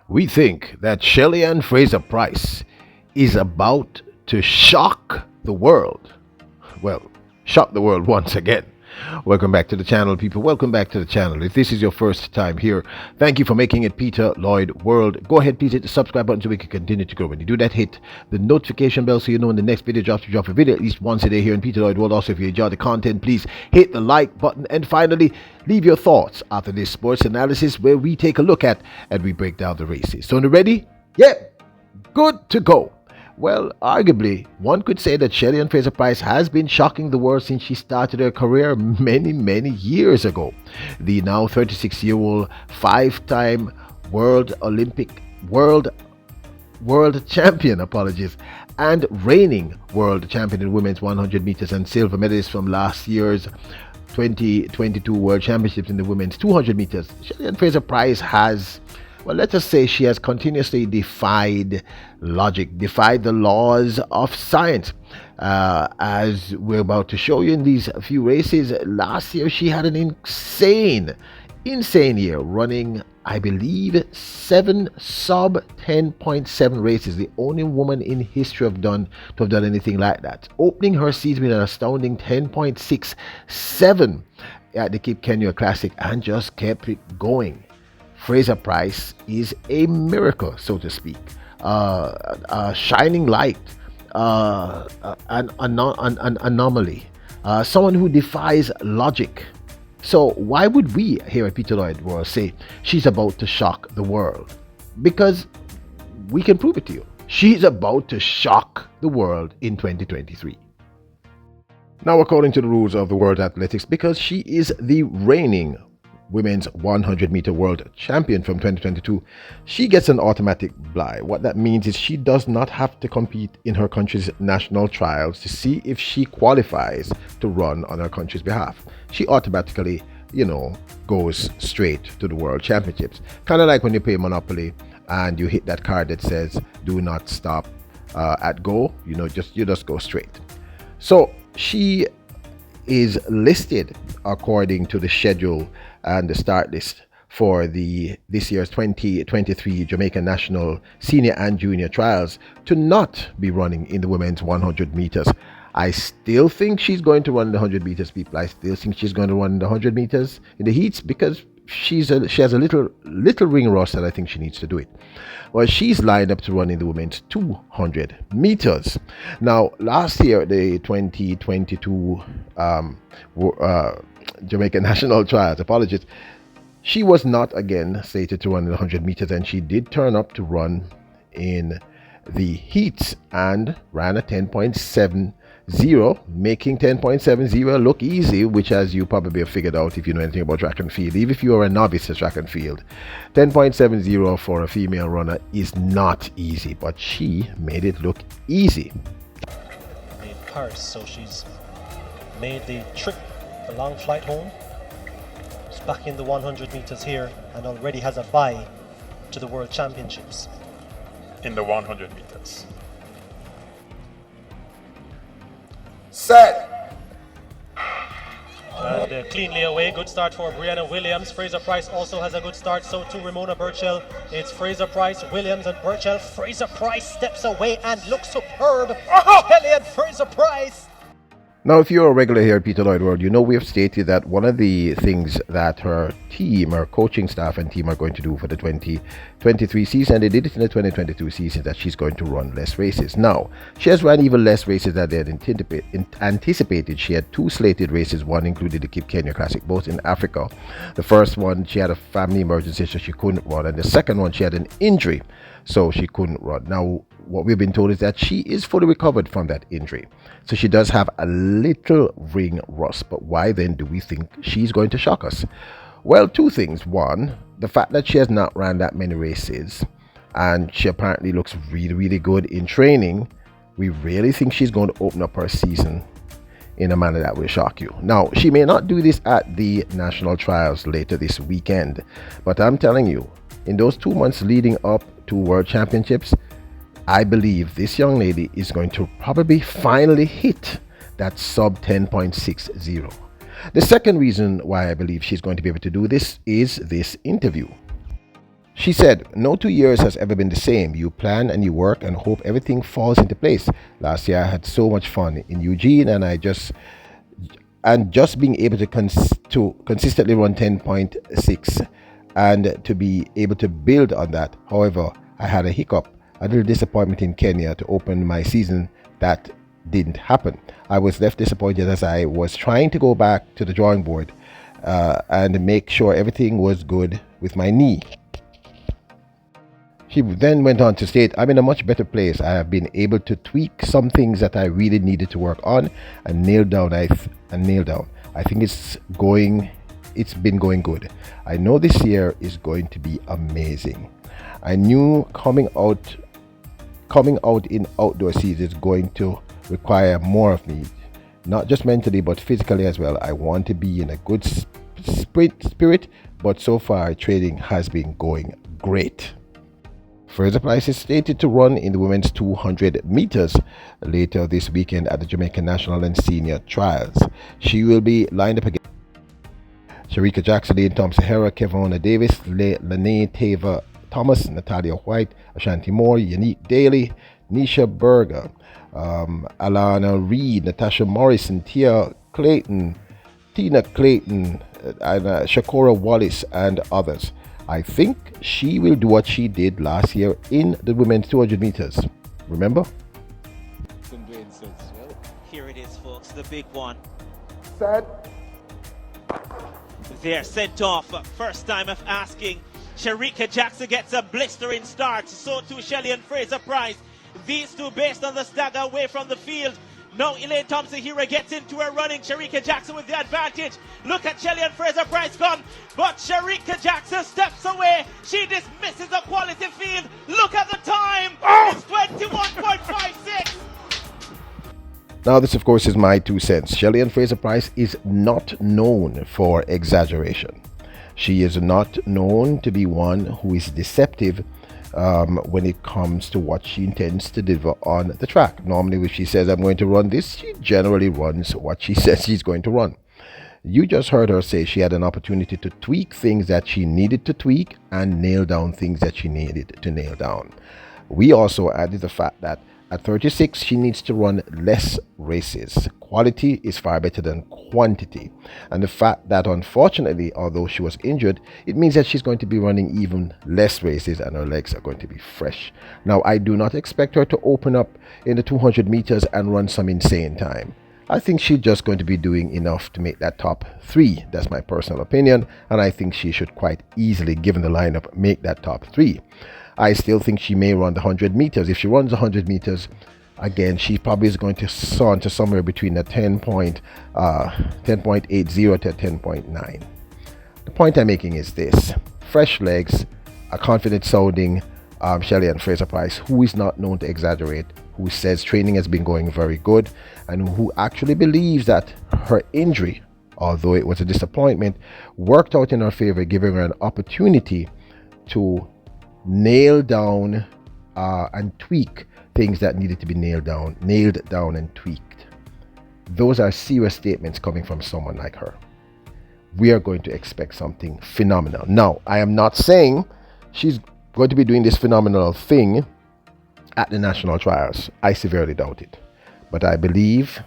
We think that Shelly and Fraser Pryce is about to shock the world. Well, shock the world once again. Welcome back to the channel, people. Welcome back to the channel. If this is your first time here, thank you for making it Peter Lloyd World. Go ahead, please hit the subscribe button so we can continue to grow. When you do that, hit the notification bell so you know when the next video drops. We drop a video at least once a day here in Peter Lloyd World. Also, if you enjoy the content, please hit the like button. And finally, leave your thoughts after this sports analysis where we take a look at and we break down the races. So, you ready? Yeah, good to go. Well, arguably, one could say that Shelly and Fraser Pryce has been shocking the world since she started her career many years ago. The now 36-year-old five-time world champion, and reigning world champion in women's 100 meters and silver medalist from last year's 2022 World Championships in the women's 200 meters. Shelly and Fraser Pryce has, well, let us say she has continuously defied logic, defied the laws of science. As we're about to show you in these few races, last year she had an insane year, running, I believe, 7 sub 10.7 races. The only woman in history to have done anything like that. Opening her season with an astounding 10.67 at the Cape Kenya Classic and just kept it going. Fraser Pryce is a miracle, so to speak, a shining light, an anomaly, someone who defies logic. So why would we here at Peter Lloyd World say she's about to shock the world? Because we can prove it to you. She's about to shock the world in 2023. Now, according to the rules of the World Athletics, because she is the reigning women's 100-meter world champion from 2022, she gets an automatic bye. What that means is she does not have to compete in her country's national trials to see if she qualifies to run on her country's behalf. She automatically, goes straight to the World Championships. Kind of like when you play Monopoly and you hit that card that says do not stop at go, you just go straight. So she is listed according to the schedule and the start list for this year's 2023 Jamaican National Senior and Junior Trials to not be running in the women's 100 meters. I still think she's going to run the 100 meters, people. I still think she's going to run the 100 meters in the heats because she has a little ring rust that I think she needs to do it. Well, she's lined up to run in the women's 200 meters. Now, last year, the 2022 Jamaican National Trials, she was not again slated to run in the 100 meters, and she did turn up to run in the heats and ran a 10.70, making 10.70 look easy, which, as you probably have figured out if you know anything about track and field, even if you are a novice at track and field, 10.70 for a female runner is not easy, but she made it look easy. In Paris, so she's made the trip, the long flight home. She's back in the 100 meters here and already has a bye to the World Championships. In the 100 meters. Set. And cleanly away, good start for Brianna Williams. Fraser Pryce also has a good start, so too Ramona Burchell. It's Fraser Pryce, Williams and Burchell. Fraser Pryce steps away and looks superb. Shelly and Fraser Pryce. Now, if you're a regular here at Peter Lloyd World, we have stated that one of the things that her coaching staff and team are going to do for the 2023 season, and they did it in the 2022 season, that she's going to run less races. Now, she has run even less races than they had anticipated. She had 2 slated races, one included the Cape Kenya Classic, both in Africa. The first one, she had a family emergency, so she couldn't run, and the second one, she had an injury, so she couldn't run. Now, what we've been told is that she is fully recovered from that injury. So she does have a little ring rust. But why then do we think she's going to shock us? Well, 2 things. One, the fact that she has not ran that many races and she apparently looks really good in training. We really think she's going to open up her season in a manner that will shock you. Now, she may not do this at the national trials later this weekend, but I'm telling you, in those 2 months leading up to World Championships, I believe this young lady is going to probably finally hit that sub 10.60. The second reason why I believe she's going to be able to do this is this interview. She said, "No 2 years has ever been the same. You plan and you work and hope everything falls into place. Last year I had so much fun in Eugene, and just being able to consistently run 10.6 and to be able to build on that. However, I had a hiccup, a little disappointment in Kenya to open my season. That didn't happen. I was left disappointed as I was trying to go back to the drawing board and make sure everything was good with my knee." She then went on to state, "I'm in a much better place. I have been able to tweak some things that I really needed to work on and nail down. I think it's been going good. I know this year is going to be amazing. I knew coming out in outdoor season is going to require more of me, not just mentally but physically as well. I want to be in a good spirit, but so far training has been going great." Fraser Pryce is slated to run in the women's 200 meters later this weekend at the Jamaican National and Senior Trials. She will be lined up against Sharika Jackson, Tom Sahara, Kevona Davis, Lene Tava Thomas, Natalia White, Ashanti Moore, Unique Daly, Nisha Berger, Alana Reed, Natasha Morrison, Tina Clayton, and Shakora Wallace, and others. I think she will do what she did last year in the women's 200 meters. Remember? Here it is, folks, the big one. Set. They're sent off. First time of asking. Sharika Jackson gets a blistering start. So too Shelly and Fraser Pryce. These two based on the stagger away from the field. Now Elaine Thompson here gets into her running. Sharika Jackson with the advantage. Look at Shelly and Fraser Pryce come. But Sharika Jackson steps away. She dismisses a quality field. Look at the time. It's 21.56. Now this of course is my 2 cents. Shelly and Fraser Pryce is not known for exaggeration. She is not known to be one who is deceptive when it comes to what she intends to deliver on the track. Normally when she says, "I'm going to run this," she generally runs what she says she's going to run. You just heard her say she had an opportunity to tweak things that she needed to tweak and nail down things that she needed to nail down. We also added the fact that at 36, she needs to run less races. Quality is far better than quantity. And the fact that, unfortunately, although she was injured, it means that she's going to be running even less races and her legs are going to be fresh. Now, I do not expect her to open up in the 200 meters and run some insane time. I think she's just going to be doing enough to make that top 3. That's my personal opinion. And I think she should quite easily, given the lineup, make that top 3. I still think she may run the 100 meters. If she runs the 100 meters, again, she probably is going to saunter somewhere between the 10.80 to 10.9. The point I'm making is this. Fresh legs, a confident sounding Shelly and Fraser Pryce, who is not known to exaggerate, who says training has been going very good, and who actually believes that her injury, although it was a disappointment, worked out in her favor, giving her an opportunity to nail down and tweak things that needed to be nailed down and tweaked. Those are serious statements coming from someone like her. We are going to expect something phenomenal. Now, I am not saying she's going to be doing this phenomenal thing at the national trials. I severely doubt it. But I believe,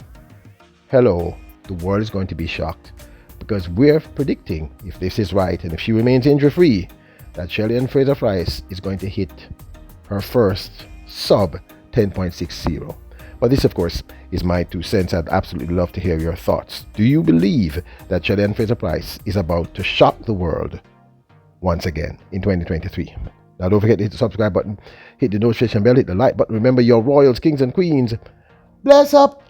the world is going to be shocked, because we're predicting, if this is right and if she remains injury-free, that Shelly and Fraser Pryce is going to hit her first sub 10.60. But this, of course, is my 2 cents. I'd absolutely love to hear your thoughts. Do you believe that Shelly and Fraser Pryce is about to shock the world once again in 2023? Now, don't forget to hit the subscribe button, hit the notification bell, hit the like button. Remember, your royals, kings, and queens. Bless up!